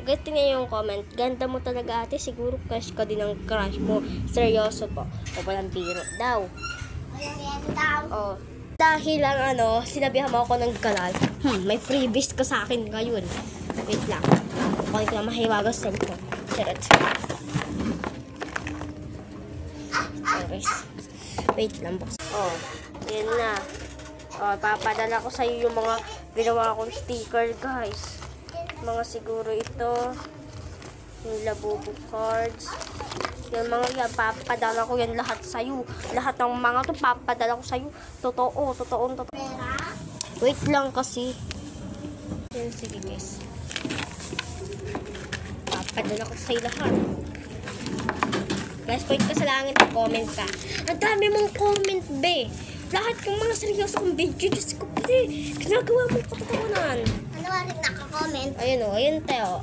Gusto niya yung comment. Ganda mo talaga ate. Siguro crush ka din ng crush mo. Seryoso po. O walang biro daw. Walang daw. Oh. Dahil lang sinabihan mo ako ng galal. May freebies ka sa akin ngayon. Wait lang. Kunin ko lang mahiwagas sa cellphone. Charot. Anyways. Wait lang. Oh. Yan na. Oh, papadala ko sa iyo yung mga ginawa kong sticker, guys. Mga siguro ito. Yung Labubu cards. Yung mga yan, papadala ko yan lahat sa iyo. Lahat ng mga to papadala ko sa iyo. Totoo. Wait lang kasi. Yan, sige guys. Papadala ko sa iyo lahat. Last point ka sa langit, comment ka. Ang dami mong comment, be. Lahat yung mga seryoso kong video, Diyos ko, be. Ginagawa mong katotohanan. Ano ba rin naka-comment? Ayun o, ayun tayo.